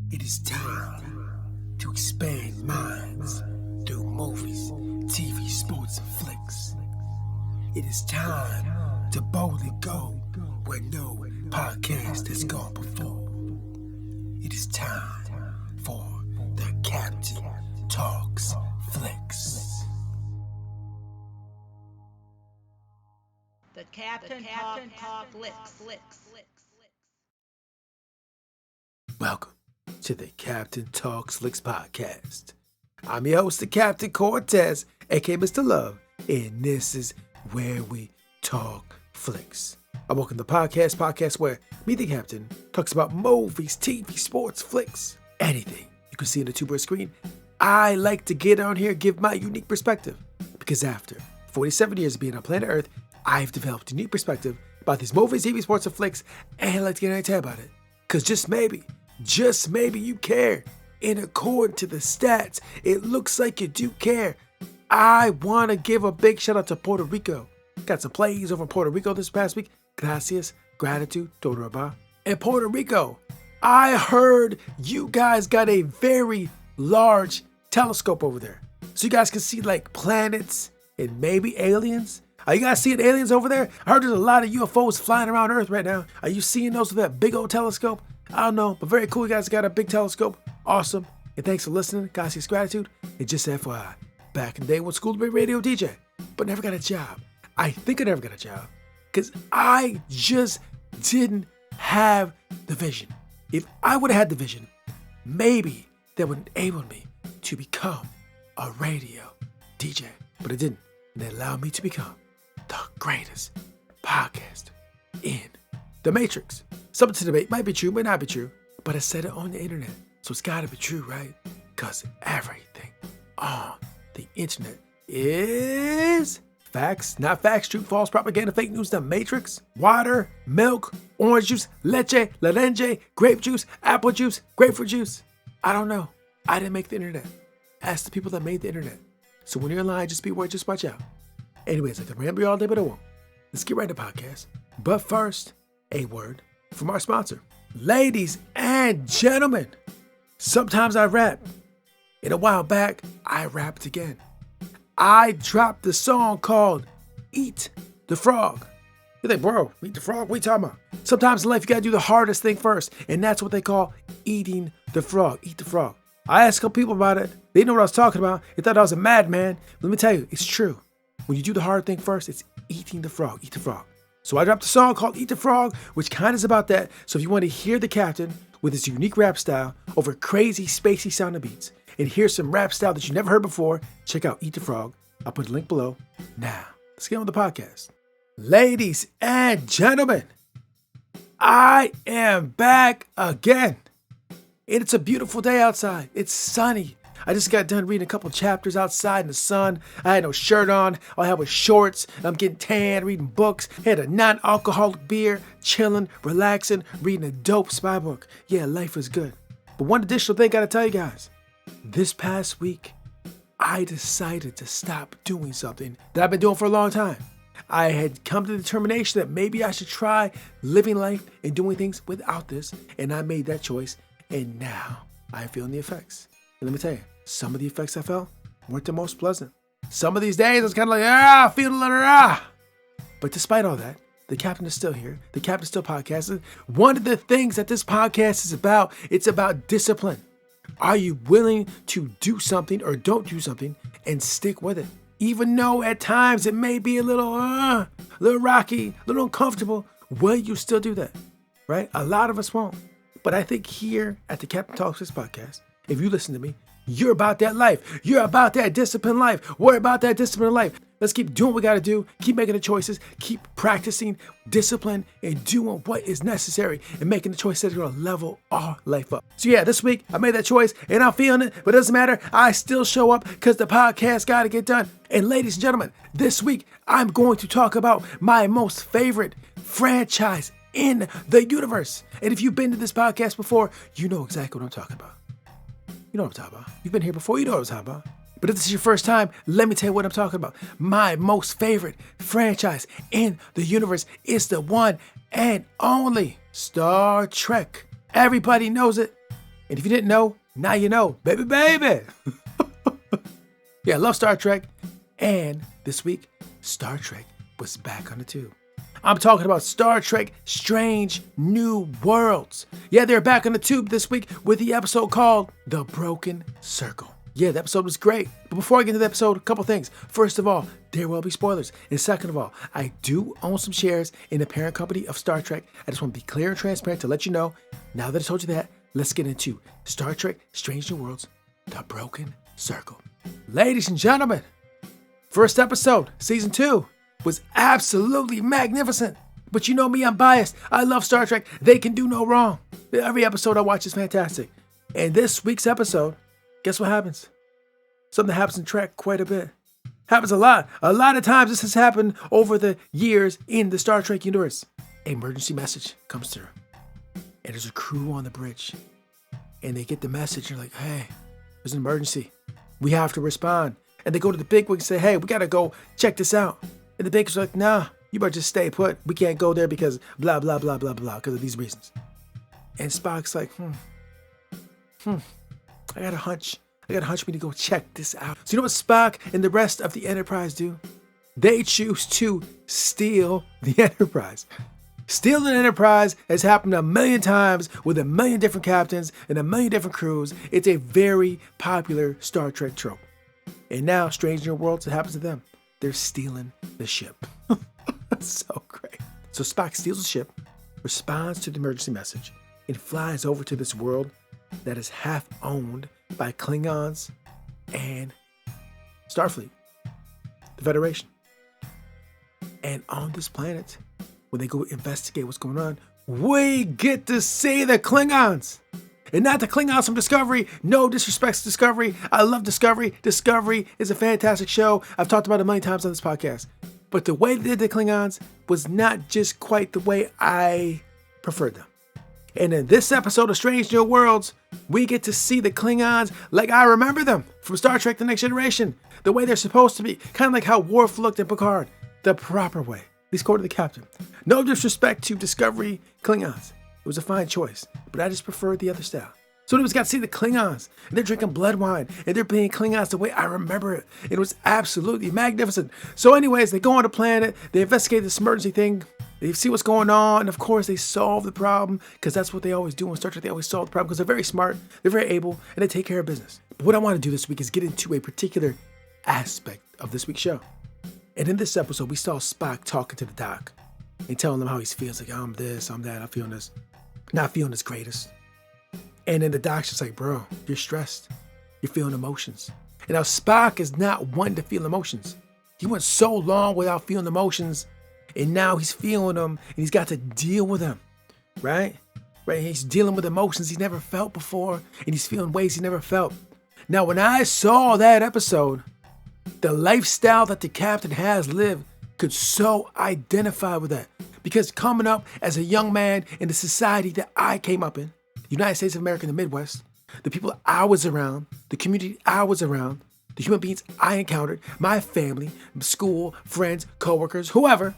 It is time to expand minds through movies, TV, sports, and flicks. It is time to boldly go where no podcast has gone before. It is time for the Captain Talks Flicks. The Captain Talk Flicks. Welcome to the Captain Talks Flicks podcast. I'm your host, the Captain Cortez, aka Mr. Love, and this is where we talk flicks. I welcome the podcast where me, the Captain, talks about movies, TV, sports, flicks, anything you can see on the two-bird screen. I like to get on here and give my unique perspective, because after 47 years of being on planet Earth, I've developed a unique perspective about these movies, TV, sports, and flicks, and I like to get an idea about it. Because just maybe you care. And according to the stats, it looks like you do care. I want to give a big shout out to Puerto Rico. Got some plays over in Puerto Rico this past week. Gracias, gratitude, todo raba. In Puerto Rico, I heard you guys got a very large telescope over there. So you guys can see like planets and maybe aliens. Are you guys seeing aliens over there? I heard there's a lot of UFOs flying around Earth right now. Are you seeing those with that big old telescope? I don't know, but very cool. You guys got a big telescope. Awesome. And thanks for listening. Gracias, gratitude. And just FYI, back in the day, went to school to be a radio DJ, but never got a job. I think I never got a job because I just didn't have the vision. If I would have had the vision, maybe that would enable me to become a radio DJ, but it didn't. And it allowed me to become the greatest podcaster in the Matrix. Something to debate, might be true, might not be true, but I said it on the internet, so it's gotta be true, right? Because everything on the internet is facts, not facts, truth, false, propaganda, fake news, the Matrix, water, milk, orange juice, leche, laranja, grape juice, apple juice, grapefruit juice. I don't know. I didn't make the internet. Ask the people that made the internet. So when you're in line, just be aware, just watch out. Anyways, I could ramble you all day, but I won't. Let's get right to the podcast. But first, a word from our sponsor. Ladies and gentlemen, sometimes I rap. And a while back, I rapped again. I dropped the song called Eat the Frog. You think, bro, eat the frog? What are you talking about? Sometimes in life, you gotta do the hardest thing first. And that's what they call eating the frog. Eat the frog. I asked a couple people about it. They didn't know what I was talking about. They thought I was a madman. Let me tell you, it's true. When you do the hard thing first, it's eating the frog. Eat the frog. So I dropped a song called Eat the Frog, which kind of is about that. So if you want to hear the Captain with his unique rap style over crazy, spacey sounding beats and hear some rap style that you never heard before, check out Eat the Frog. I'll put a link below. Now, let's get on with the podcast. Ladies and gentlemen, I am back again. And it's a beautiful day outside. It's sunny. I just got done reading a couple chapters outside in the sun. I had no shirt on. All I had was shorts. I'm getting tan, reading books. Had a non-alcoholic beer, chilling, relaxing, reading a dope spy book. Yeah, life was good. But one additional thing I gotta tell you guys. This past week, I decided to stop doing something that I've been doing for a long time. I had come to the determination that maybe I should try living life and doing things without this. And I made that choice. And now I'm feeling the effects. And let me tell you, some of the effects I felt weren't the most pleasant. Some of these days I was kind of like, feeling a little. But despite all that, the Captain is still here. The Captain still podcasting. One of the things that this podcast is about, it's about discipline. Are you willing to do something or don't do something and stick with it? Even though at times it may be a little rocky, a little uncomfortable, will you still do that? Right? A lot of us won't. But I think here at the Captain Talks Flicks podcast, if you listen to me, you're about that life. You're about that disciplined life. We're about that disciplined life. Let's keep doing what we got to do. Keep making the choices. Keep practicing discipline and doing what is necessary and making the choices that are going to level our life up. So yeah, this week I made that choice and I'm feeling it, but it doesn't matter. I still show up because the podcast got to get done. And ladies and gentlemen, this week I'm going to talk about my most favorite franchise in the universe. And if you've been to this podcast before, you know exactly what I'm talking about. You know what I'm talking about. You've been here before, you know what I'm talking about. But if this is your first time, let me tell you what I'm talking about. My most favorite franchise in the universe is the one and only Star Trek. Everybody knows it. And if you didn't know, now you know. Baby, baby. Yeah, I love Star Trek. And this week, Star Trek was back on the tube. I'm talking about Star Trek Strange New Worlds. Yeah, they're back on the tube this week with the episode called The Broken Circle. Yeah, the episode was great. But before I get into the episode, a couple things. First of all, there will be spoilers. And second of all, I do own some shares in the parent company of Star Trek. I just want to be clear and transparent to let you know. Now that I told you that, let's get into Star Trek Strange New Worlds, The Broken Circle. Ladies and gentlemen, first episode, season 2, was absolutely magnificent. But you know me, I'm biased. I love Star Trek. They can do no wrong. Every episode I watch is fantastic. And this week's episode, guess what happens? Something happens in Trek quite a bit. Happens a lot. A lot of times this has happened over the years in the Star Trek universe. An emergency message comes through. And there's a crew on the bridge. And they get the message. They're like, hey, there's an emergency. We have to respond. And they go to the bigwig and say, hey, we got to go check this out. And the bigwig's like, nah, you better just stay put. We can't go there because blah, blah, blah, blah, blah, because of these reasons. And Spock's like, I got a hunch. We need to go check this out. So you know what Spock and the rest of the Enterprise do? They choose to steal the Enterprise. Stealing an Enterprise has happened a million times with a million different captains and a million different crews. It's a very popular Star Trek trope. And now, Strange New Worlds, it happens to them. They're stealing the ship. That's so great. So Spock steals the ship, responds to the emergency message, and flies over to this world that is half owned by Klingons and Starfleet, the Federation. And on this planet, when they go investigate what's going on, we get to see the Klingons. And not the Klingons from Discovery. No disrespect to Discovery. I love Discovery. Discovery is a fantastic show. I've talked about it a million times on this podcast. But the way they did the Klingons was not just quite the way I preferred them. And in this episode of Strange New Worlds, we get to see the Klingons like I remember them from Star Trek The Next Generation. The way they're supposed to be. Kind of like how Worf looked in Picard. The proper way. At least according to the captain. No disrespect to Discovery Klingons. It was a fine choice, but I just preferred the other style. So anyways, got to see the Klingons, and they're drinking blood wine, and they're being Klingons the way I remember it. It was absolutely magnificent. So anyways, they go on the planet, they investigate this emergency thing, they see what's going on, and of course they solve the problem, because that's what they always do in Star Trek. They always solve the problem, because they're very smart, they're very able, and they take care of business. But what I want to do this week is get into a particular aspect of this week's show. And in this episode, we saw Spock talking to the doc, and telling him how he feels, like, I'm this, I'm that, I'm feeling this. Not feeling his greatest. And then the doc's just like, bro, you're stressed. You're feeling emotions. And now Spock is not one to feel emotions. He went so long without feeling emotions, and now he's feeling them, and he's got to deal with them, right? Right? He's dealing with emotions he's never felt before, and he's feeling ways he never felt. Now, when I saw that episode, the lifestyle that the captain has lived could so identify with that. Because coming up as a young man in the society that I came up in, United States of America in the Midwest, the people I was around, the community I was around, the human beings I encountered, my family, school, friends, coworkers, whoever,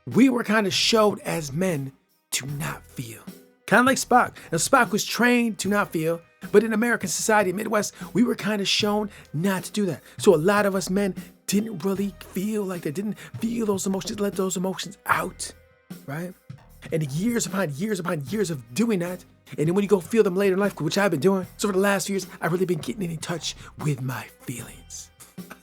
we were kind of showed as men to not feel. Kind of like Spock. Now Spock was trained to not feel, but in American society, Midwest, we were kind of shown not to do that. So a lot of us men didn't really feel like they didn't feel those emotions, let those emotions out. Right? And years upon years of doing that, and then when you go feel them later in life, which I've been doing, so for the last few years, I've really been getting in touch with my feelings.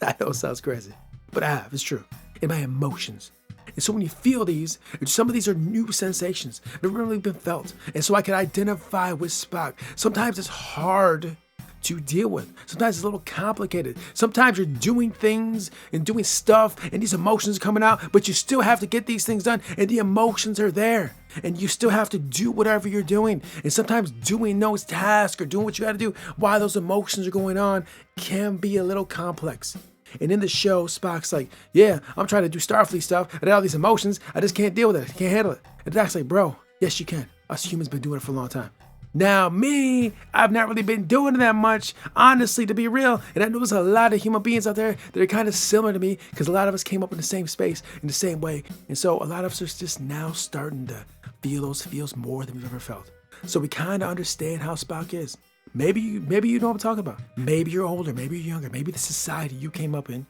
I know it sounds crazy, but I have, it's true. And my emotions. And so when you feel these, some of these are new sensations, never really been felt. And so I can identify with Spock. Sometimes it's hard to deal with. Sometimes it's a little complicated. Sometimes you're doing things and doing stuff and these emotions are coming out, but you still have to get these things done and the emotions are there and you still have to do whatever you're doing. And sometimes doing those tasks or doing what you got to do while those emotions are going on can be a little complex. And in the show, Spock's like, yeah, I'm trying to do Starfleet stuff. I got all these emotions. I just can't deal with it. I can't handle it. And Doc's like, bro, yes, you can. Us humans been doing it for a long time. Now, me, I've not really been doing that much, honestly, to be real. And I know there's a lot of human beings out there that are kind of similar to me because a lot of us came up in the same space, in the same way. And so a lot of us are just now starting to feel those feels more than we've ever felt. So we kind of understand how Spock is. Maybe you know what I'm talking about. Maybe you're older, maybe you're younger, maybe the society you came up in,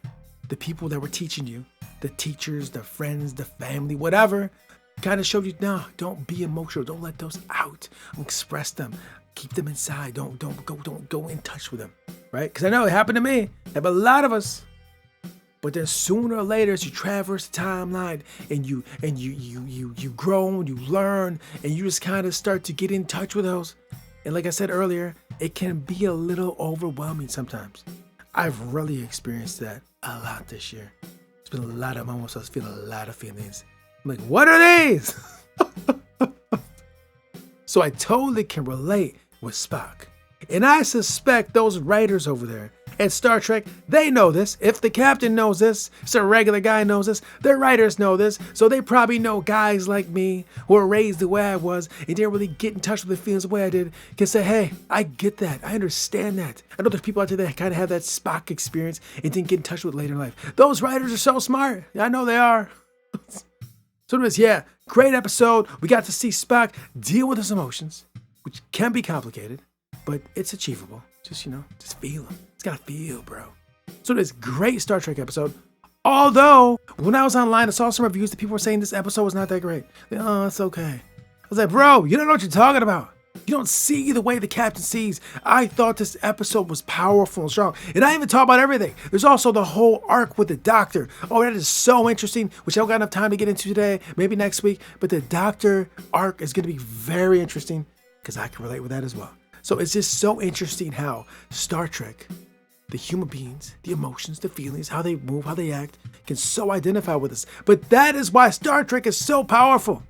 the people that were teaching you, the teachers, the friends, the family, whatever, kind of showed you, no, don't be emotional. Don't let those out. Express them. Keep them inside. Don't go in touch with them, right? Because I know it happened to me. It happened to a lot of us. But then sooner or later, as you traverse the timeline and you grow and you learn and you just kind of start to get in touch with those. And like I said earlier, it can be a little overwhelming sometimes. I've really experienced that a lot this year. It's been a lot of moments I was feeling a lot of feelings. I'm like, what are these? So I totally can relate with Spock. And I suspect those writers over there at Star Trek, they know this. If the captain knows this, if a regular guy knows this, their writers know this. So they probably know guys like me who were raised the way I was and didn't really get in touch with the feelings the way I did can say, hey, I get that. I understand that. I know there's people out there that kind of have that Spock experience and didn't get in touch with later in life. Those writers are so smart. I know they are. So anyways, yeah, great episode. We got to see Spock deal with his emotions, which can be complicated, but it's achievable. Just feel them. It's got to feel, bro. So this great Star Trek episode. Although, when I was online, I saw some reviews that people were saying this episode was not that great. Like, oh, it's okay. I was like, bro, you don't know what you're talking about. You don't see the way the captain sees. I thought this episode was powerful and strong. And I even talk about everything. There's also the whole arc with the Doctor. Oh, that is so interesting, which I don't got enough time to get into today. Maybe next week. But the Doctor arc is going to be very interesting because I can relate with that as well. So it's just so interesting how Star Trek, the human beings, the emotions, the feelings, how they move, how they act, can so identify with us. But that is why Star Trek is so powerful.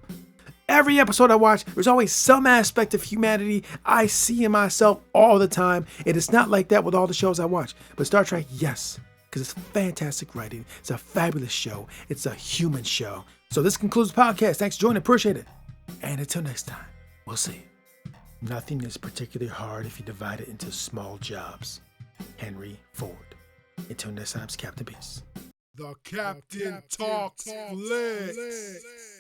Every episode I watch, there's always some aspect of humanity I see in myself all the time. And it's not like that with all the shows I watch. But Star Trek, yes, because it's fantastic writing. It's a fabulous show. It's a human show. So this concludes the podcast. Thanks for joining. Appreciate it. And until next time, we'll see. Nothing is particularly hard if you divide it into small jobs. Henry Ford. Until next time, it's Captain Peace. The Captain Talks Flicks.